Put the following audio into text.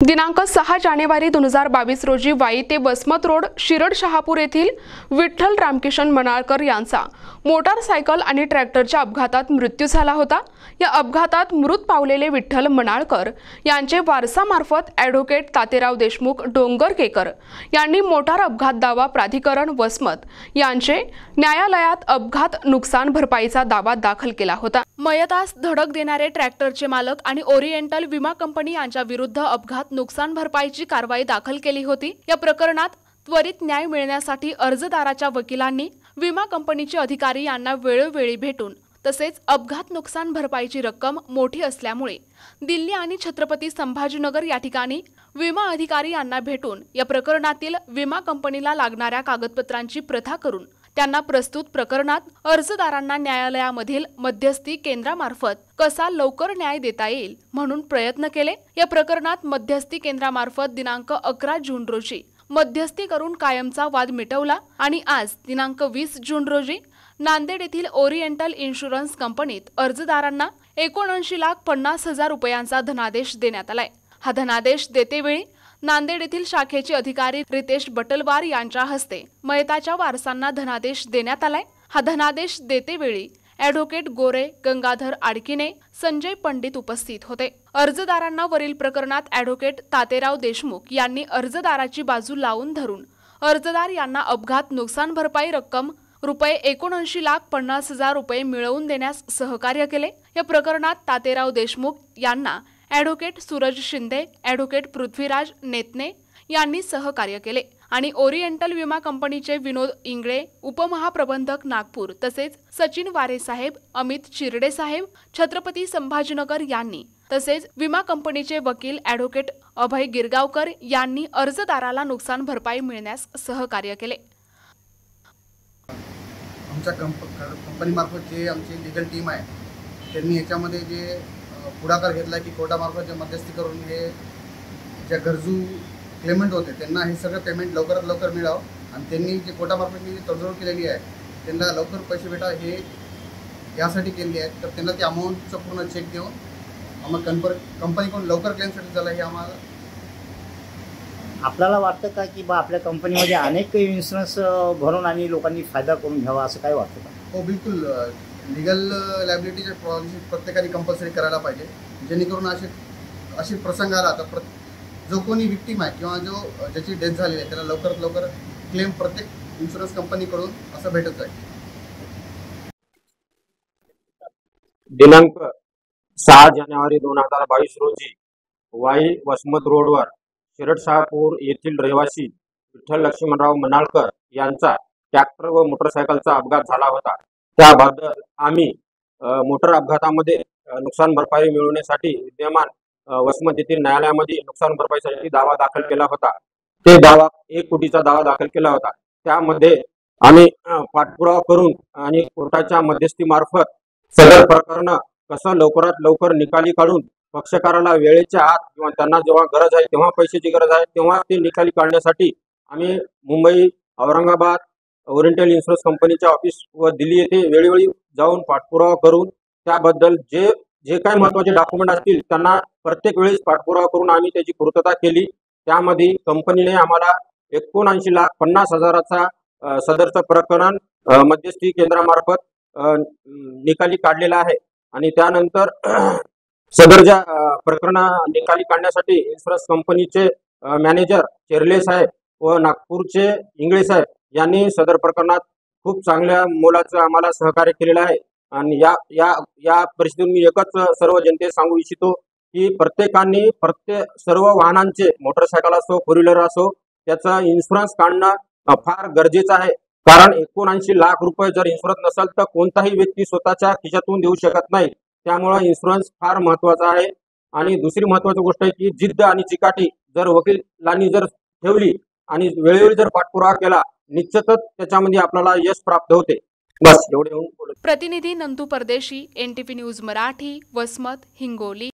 दिनांक 6 जानेवारी 2022 रोजी वाई ते वसमत रोड शिरड शहापूर येथील विठ्ठल रामकिशन मनाळकर यांचा मोटारसायकल आणि ट्रॅक्टरच्या अपघातात मृत्यू झाला होता। या अपघातात मृत पावलेले विठ्ठल मनाळकर यांचे वारसामार्फत ॲडव्होकेट तातेराव देशमुख डोंगरकेकर यांनी मोटार अपघात दावा प्राधिकरण वसमत यांचे न्यायालयात अपघात नुकसान भरपाईचा दावा दाखल केला होता। मयतास धडक देणारे ट्रॅक्टरचे मालक आणि ओरिएंटल विमा कंपनी यांच्या विरुद्ध अपघात नुकसान भरपाईची कारवाई दाखल केली होती। या प्रकरणात त्वरित न्याय मिळण्यासाठी अर्जदाराच्या वकिलांनी विमा कंपनीचे अधिकारी यांना वेळोवेळी भेटून तसेच अपघात नुकसान भरपाईची रक्कम मोठी असल्यामुळे दिल्ली आणि छत्रपती संभाजीनगर या ठिकाणी विमा अधिकारी यांना भेटून या प्रकरणातील विमा कंपनीला लागणाऱ्या कागदपत्रांची प्रथा करून त्यांना प्रस्तुत प्रकरणात अर्जदारांना न्यायालयामधील मध्यस्थी केंद्रामार्फत कसा लवकर न्याय देता येईल म्हणून प्रयत्न केले। या प्रकरणात मध्यस्थी केंद्रामार्फत दिनांक 11 जून रोजी मध्यस्थी करून कायमचा वाद मिटवला आणि आज दिनांक 20 जून रोजी नांदेड येथील ओरिएंटल इन्शुरन्स कंपनीत अर्जदारांना 79,50,000 रुपयांचा धनादेश देण्यात आलाय। हा धनादेश देतेवेळी नांदेड येथील शाखेचे अधिकारी रितेश बटलवार यांच्या हस्ते मयताच्या वारसांना धनादेश देण्यात आलाय। हा धनादेश देतेवेळी ॲडव्होकेट गोरे, गंगाधर आडकिने, संजय पंडित उपस्थित होते। अर्जदारांना वरील प्रकरणात ॲडव्होकेट तातेराव देशमुख यांनी अर्जदाराची बाजू लावून धरून अर्जदार यांना अपघात नुकसान भरपाई रक्कम रुपये 79,50,000 रुपये मिळवून देण्यास सहकार्य केले। या प्रकरणात तातेराव देशमुख यांना ॲडव्होकेट सूरज शिंदे, ॲडव्होकेट पृथ्वीराज नेतने यांनी सहकार्य केले आणि ओरिएंटल विमा कंपनीचे विनोद इंगळे, उपमहाप्रबंधक नागपूर तसेच सचिन वारे साहेब, अमित चिरडे साहेब, छत्रपती संभाजीनगर यांनी तसेच विमा कंपनीचे वकील ॲडव्होकेट अभय गिरगावकर यांनी अर्जदाराला नुकसान भरपाई मिळण्यास सहकार्य केले। आमच्या कंपनीमार्फत जे आमची लीगल टीम आहे त्यांनी याच्यामध्ये जे पुढाकार घेतला की कोर्टामार्फत जे मध्यस्थी करून हे ज्या गरजू क्लेमेंट होते त्यांना हे सगळं पेमेंट लवकरात लवकर मिळावं आणि त्यांनी जे कोर्टामार्फत जी तडजोड केलेली आहे त्यांना लवकर पैसे भेटावे हे यासाठी केलेली आहे। तर त्यांना ते अमाऊंटचं पूर्ण चेक देऊन आम्हाला कंपनीकडून लवकर क्लेमसाठी झालं हे आम्हाला आपल्याला वाटतं का की बा आपल्या कंपनीमध्ये अनेक इन्शुरन्स भरून आणि लोकांनी फायदा करून घ्यावा असं काय वाटतं का? हो, बिलकुल लीगल लायबिलिटीचे पॉलिसी प्रत्येकाने कंपल्सरी करायला पाहिजे, जेणेकरून असे प्रसंग आला तर जो कोणी विक्टीम आहे किंवा ज्याची डेथ झालेली आहे त्याला लवकरात लवकर क्लेम प्रत्येक इन्शुरन्स कंपनीकडून असं भेटत जाईल। दिनांक 6 जानेवारी 2022 रोजी वाई वसमत रोडवर शिरड शहापूर येथील रहिवासी विठ्ठल लक्ष्मणराव मनाळकर यांचा ट्रॅक्टर व मोटरसायकलचा अपघात झाला होता। त्याबद्दल आम्ही मोटर अपघातामध्ये नुकसान भरपाई मिळवण्यासाठी विद्यमान वसमत येथील न्यायालयामध्ये नुकसान भरपाईसाठी दावा दाखल केला होता। ते दावा 1 कोटीचा दावा दाखल केला होता। त्यामध्ये आम्ही पाठपुरावा करून आणि कोर्टाच्या मध्यस्थीमार्फत सदर प्रकरण कसं लवकरात लवकर निकाली काढून पक्षकाराला वेळेच्या आत किंवा त्यांना जेव्हा गरज आहे तेव्हा पैशाची गरज आहे तेव्हा ते निकाली काढण्यासाठी आम्ही मुंबई, औरंगाबाद ओरिएंटल इन्शुरन्स कंपनीच्या ऑफिस व दिल्ली येथे वेळोवेळी जाऊन पाठपुरावा करून त्याबद्दल जे काही महत्त्वाचे डॉक्युमेंट असतील त्यांना प्रत्येक वेळेस पाठपुरावा करून आम्ही त्याची पूर्तता केली। त्यामध्ये कंपनीने आम्हाला 79,50,000चा सदरचं प्रकरण मध्यस्थी केंद्रामार्फत निकाली काढलेला आहे आणि त्यानंतर सदरच्या प्रकरण निकाली काढण्यासाठी इन्शुरन्स कंपनीचे मॅनेजर चेरले साहेब व नागपूरचे इंगळे साहेब यांनी सदर प्रकरणात खूप चांगल्या मोलाचं आम्हाला सहकार्य केलेलं आहे। आणि या परिस्थितीत मी एकच सर्व जनतेस सांगू इच्छितो की प्रत्येकाने सर्व वाहनांचे मोटरसायकल असो, 4 व्हीलर असो, त्याचा इन्शुरन्स काढणं फार गरजेचं आहे। कारण 79 लाख रुपये जर इन्शुरन्स नसेल तर कोणताही व्यक्ती स्वतःच्या खिशातून देऊ शकत नाही। त्यामुळे इन्शुरन्स फार महत्त्वाचा आहे। आणि दुसरी महत्त्वाची गोष्ट आहे की जिद्द आणि चिकाटी जर वकिलांनी जर ठेवली आणि वेळोवेळी जर पाठपुरावा केला निश्चितच त्याच्यामध्ये आपल्याला यश प्राप्त होते। बस एवढे होऊन प्रतिनिधी नंदू परदेशी, NTV न्यूज मराठी, वसमत, हिंगोली।